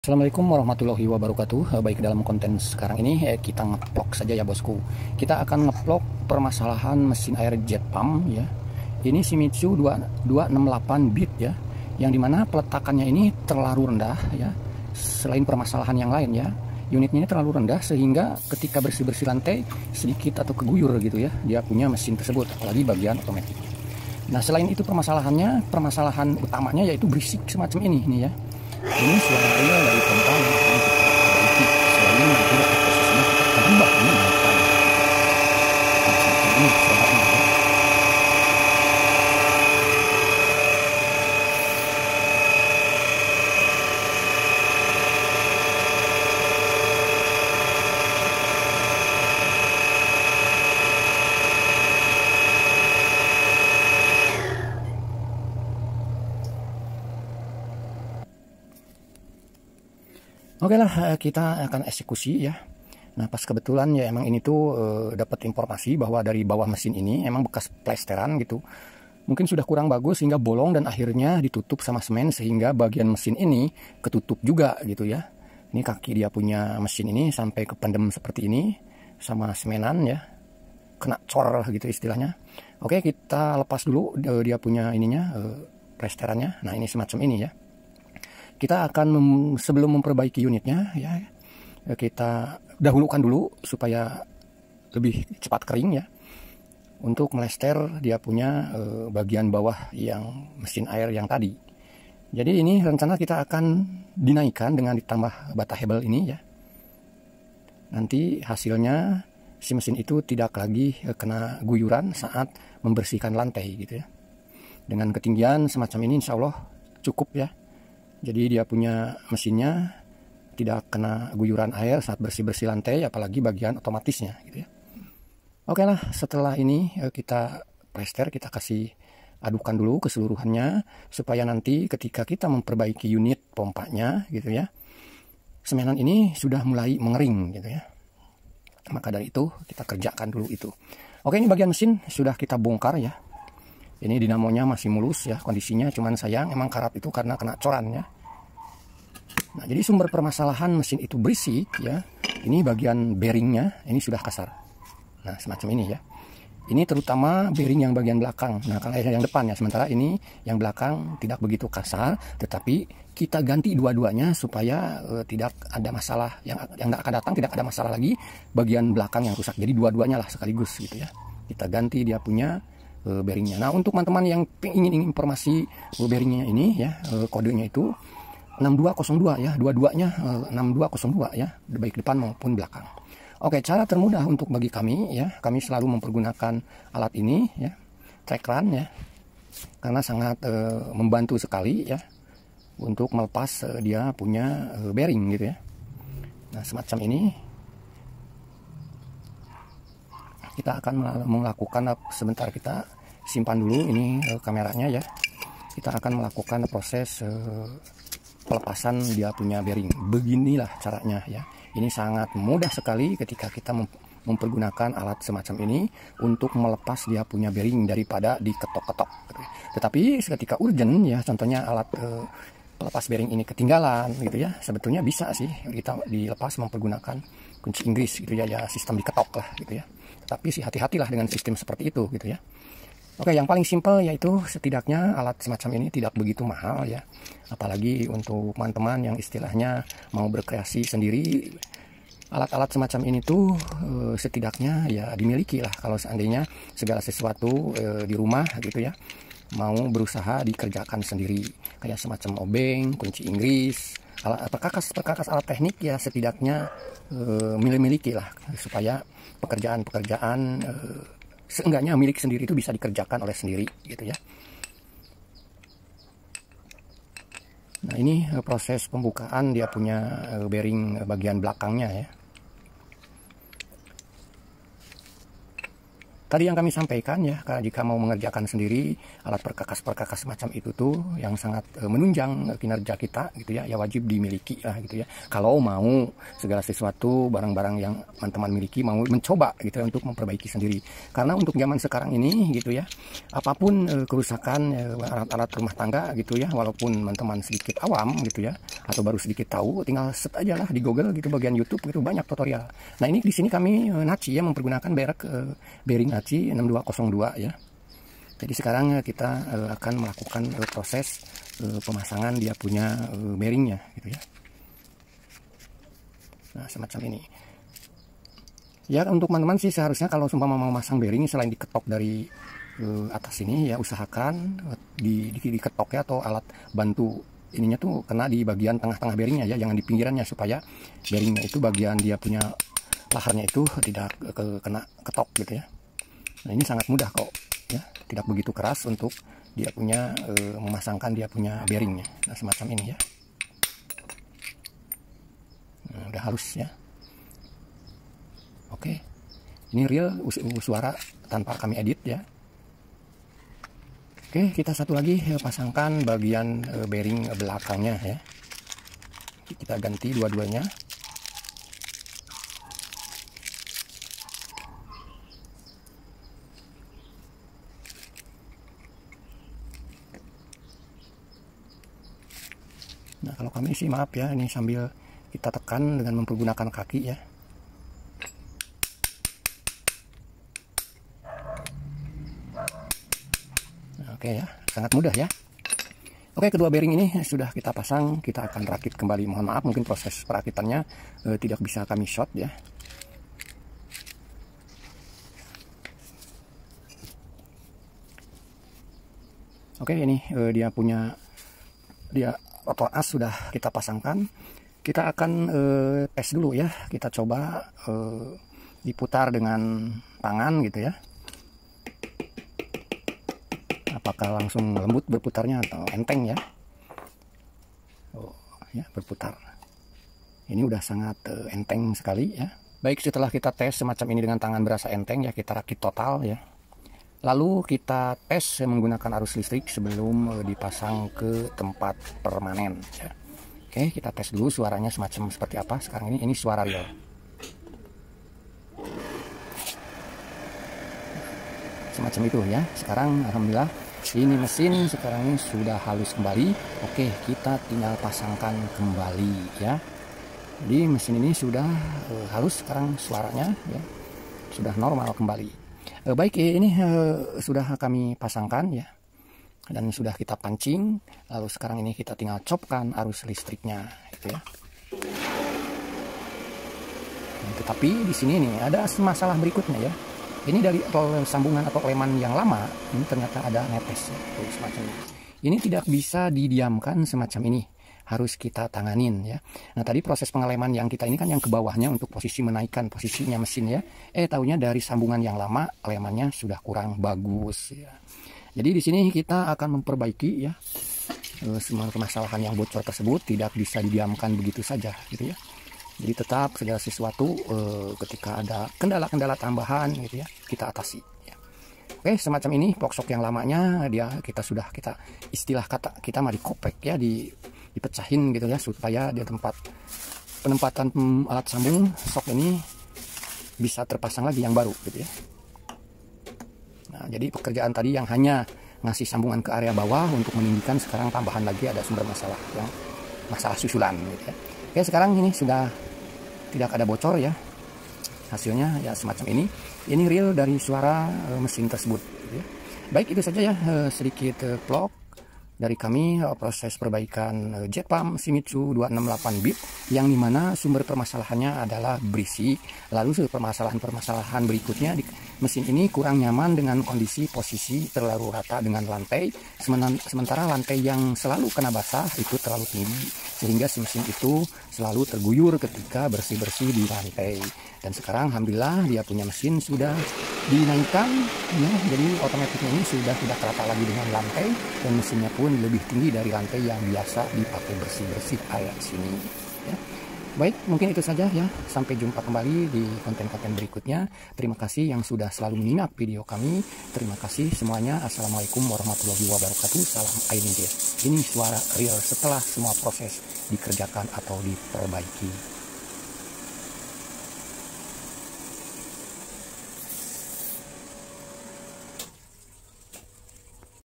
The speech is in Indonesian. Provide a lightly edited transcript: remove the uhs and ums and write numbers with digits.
Assalamualaikum warahmatullahi wabarakatuh. Baik, dalam konten sekarang ini kita ngeplok saja ya bosku. Kita akan ngeplok permasalahan mesin air jet pump ya. Ini Shimizu 268 bit ya, yang dimana peletakannya ini terlalu rendah ya. Selain permasalahan yang lain ya, unitnya ini terlalu rendah sehingga ketika bersih-bersih lantai sedikit atau keguyur gitu ya, dia punya mesin tersebut, apalagi bagian otomatis. Nah, selain itu permasalahan utamanya yaitu berisik semacam ini nih ya. Ini suara air dari pompa yang akan kita perbaiki. Selain nanti posisinya kita akan rubah ini naikkan. Nah, seperti ini suaranya ya. Oke lah, kita akan eksekusi ya. Nah, pas kebetulan ya emang ini tuh dapat informasi bahwa dari bawah mesin ini emang bekas plesteran gitu. Mungkin sudah kurang bagus sehingga bolong dan akhirnya ditutup sama semen sehingga bagian mesin ini ketutup juga gitu ya. Ini kaki dia punya mesin ini sampai kependem seperti ini sama semenan ya. Kena cor gitu istilahnya. Oke, kita lepas dulu dia punya ininya plesterannya. Nah, ini semacam ini ya. Kita akan sebelum memperbaiki unitnya ya, kita dahulukan dulu supaya lebih cepat kering ya, untuk melester dia punya bagian bawah yang mesin air yang tadi. Jadi ini rencana kita akan dinaikkan dengan ditambah bata hebel ini ya. Nanti hasilnya si mesin itu tidak lagi kena guyuran saat membersihkan lantai gitu ya. Dengan ketinggian semacam ini insya Allah cukup ya. Jadi dia punya mesinnya tidak kena guyuran air saat bersih-bersih lantai, apalagi bagian otomatisnya gitu ya. Oke lah, setelah ini kita plester, kita kasih adukan dulu keseluruhannya supaya nanti ketika kita memperbaiki unit pompanya gitu ya, semenan ini sudah mulai mengering gitu ya. Maka dari itu kita kerjakan dulu itu. Oke, ini bagian mesin sudah kita bongkar ya. Ini dinamonya masih mulus ya kondisinya, cuman sayang emang karat itu karena kena coran ya. Nah, jadi sumber permasalahan mesin itu berisik ya. Ini bagian bearingnya ini sudah kasar. Nah, semacam ini ya. Ini terutama bearing yang bagian belakang. Nah, kalau yang depan ya, sementara ini yang belakang tidak begitu kasar, tetapi kita ganti dua-duanya supaya tidak ada masalah yang akan datang, tidak ada masalah lagi bagian belakang yang rusak. Jadi dua-duanya lah sekaligus gitu ya. Kita ganti dia punya bearingnya. Nah, untuk teman-teman yang ingin informasi bearingnya ini ya, kodenya itu 6202 ya, dua-duanya 6202 ya, baik depan maupun belakang. Oke, cara termudah untuk bagi kami ya, kami selalu mempergunakan alat ini ya, track run ya, karena sangat membantu sekali ya untuk melepas dia punya bearing gitu ya. Nah, semacam ini kita akan melakukan, sebentar kita simpan dulu ini kameranya ya. Kita akan melakukan proses pelepasan dia punya bearing. Beginilah caranya ya. Ini sangat mudah sekali ketika kita mempergunakan alat semacam ini untuk melepas dia punya bearing daripada diketok-ketok. Tetapi ketika urgent ya, contohnya alat pelepas bearing ini ketinggalan gitu ya, sebetulnya bisa sih kita dilepas mempergunakan kunci Inggris gitu ya, ya sistem diketok lah gitu ya. Tapi sih hati-hatilah dengan sistem seperti itu gitu ya. Oke, yang paling simpel yaitu setidaknya alat semacam ini tidak begitu mahal ya. Apalagi untuk teman-teman yang istilahnya mau berkreasi sendiri, alat-alat semacam ini tuh setidaknya ya dimiliki lah kalau seandainya segala sesuatu di rumah gitu ya, mau berusaha dikerjakan sendiri. Kayak semacam obeng, kunci Inggris, perkakas alat teknik ya setidaknya miliki lah supaya pekerjaan-pekerjaan seenggaknya milik sendiri itu bisa dikerjakan oleh sendiri gitu ya. Nah, ini proses pembukaan dia punya bearing bagian belakangnya ya. tadi yang kami sampaikan ya, jika mau mengerjakan sendiri alat perkakas semacam itu tuh yang sangat menunjang kinerja kita gitu ya, ya wajib dimiliki lah gitu ya. Kalau mau segala sesuatu barang-barang yang teman-teman miliki mau mencoba gitu ya untuk memperbaiki sendiri. Karena untuk zaman sekarang ini gitu ya, apapun kerusakan alat-alat rumah tangga gitu ya, walaupun teman-teman sedikit awam gitu ya atau baru sedikit tahu, tinggal set aja lah di Google gitu, bagian YouTube gitu, banyak tutorial. Nah ini di sini kami Naci ya mempergunakan merek bearing Naci 6202 ya. Jadi sekarang kita akan melakukan proses pemasangan dia punya bearingnya gitu ya. Nah semacam ini. Ya untuk teman-teman sih seharusnya kalau sumpah mau masang bearing selain diketok dari atas ini ya, usahakan diketok ya, atau alat bantu ininya tuh kena di bagian tengah-tengah bearingnya ya, jangan di pinggirannya, supaya bearingnya itu bagian dia punya laharnya itu tidak kena ketok gitu ya. Nah ini sangat mudah kok ya, tidak begitu keras untuk dia punya memasangkan dia punya bearingnya. Nah semacam ini ya. Nah, udah halus ya. Oke, ini real suara tanpa kami edit ya. Oke, kita satu lagi pasangkan bagian bearing belakangnya ya. Kita ganti dua-duanya. Nah kalau kami sih maaf ya, ini sambil kita tekan dengan mempergunakan kaki ya. Nah, oke ya, sangat mudah ya. Oke, kedua bearing ini sudah kita pasang, kita akan rakit kembali. Mohon maaf mungkin proses perakitannya tidak bisa kami shot ya. Oke, ini dia punya rotor as sudah kita pasangkan. Kita akan tes dulu ya, kita coba diputar dengan tangan gitu ya, apakah langsung lembut berputarnya atau enteng ya. Oh ya, berputar ini udah sangat enteng sekali ya. Baik, setelah kita tes semacam ini dengan tangan berasa enteng ya, kita rakit total ya. Lalu kita tes menggunakan arus listrik sebelum dipasang ke tempat permanen ya. Oke, kita tes dulu suaranya semacam seperti apa sekarang ini suara real. Semacam itu ya. Sekarang alhamdulillah ini mesin sekarang ini sudah halus kembali. Oke, kita tinggal pasangkan kembali ya. Jadi mesin ini sudah halus sekarang, suaranya ya sudah normal kembali. Baik, ini sudah kami pasangkan ya, dan sudah kita pancing. Lalu sekarang ini kita tinggal copkan arus listriknya gitu ya. Nah, tetapi di sini nih ada masalah berikutnya ya. Ini dari sambungan atau leman yang lama ini ternyata ada netes ya, semacam ini. Ini tidak bisa didiamkan semacam ini, harus kita tanganin ya. Nah tadi proses pengeleman yang kita ini kan yang ke bawahnya untuk posisi menaikkan posisinya mesin ya. Taunya dari sambungan yang lama lemannya sudah kurang bagus ya. Jadi di sini kita akan memperbaiki ya, semua permasalahan yang bocor tersebut tidak bisa didiamkan begitu saja gitu ya. Jadi tetap segala sesuatu ketika ada kendala-kendala tambahan gitu ya, kita atasi ya. Oke, semacam ini boxok yang lamanya kita istilah kata kita mah dikopek ya, dipecahin gitu ya, supaya dia penempatan alat sambung sok ini bisa terpasang lagi yang baru gitu ya. Nah, jadi pekerjaan tadi yang hanya ngasih sambungan ke area bawah untuk meninggikan, sekarang tambahan lagi ada sumber masalah yang masalah susulan gitu ya. Oke, sekarang ini sudah tidak ada bocor ya, hasilnya ya semacam ini real dari suara mesin tersebut gitu ya. Baik, itu saja ya sedikit vlog dari kami proses perbaikan jet pump Shimizu 268 bit yang dimana sumber permasalahannya adalah berisi. Lalu permasalahan berikutnya di mesin ini kurang nyaman dengan kondisi posisi terlalu rata dengan lantai, sementara lantai yang selalu kena basah itu terlalu tinggi sehingga mesin itu selalu terguyur ketika bersih-bersih di lantai. Dan sekarang alhamdulillah dia punya mesin sudah dinaikkan ya, jadi otomatisnya ini sudah tidak rata lagi dengan lantai, dan mesinnya pun lebih tinggi dari lantai yang biasa dipakai bersih-bersih kayak sini ya. Baik, mungkin itu saja ya. Sampai jumpa kembali di konten-konten berikutnya. Terima kasih yang sudah selalu menyimak video kami. Terima kasih semuanya. Assalamualaikum warahmatullahi wabarakatuh. Salam Ainidil. Ini suara real setelah semua proses dikerjakan atau diperbaiki.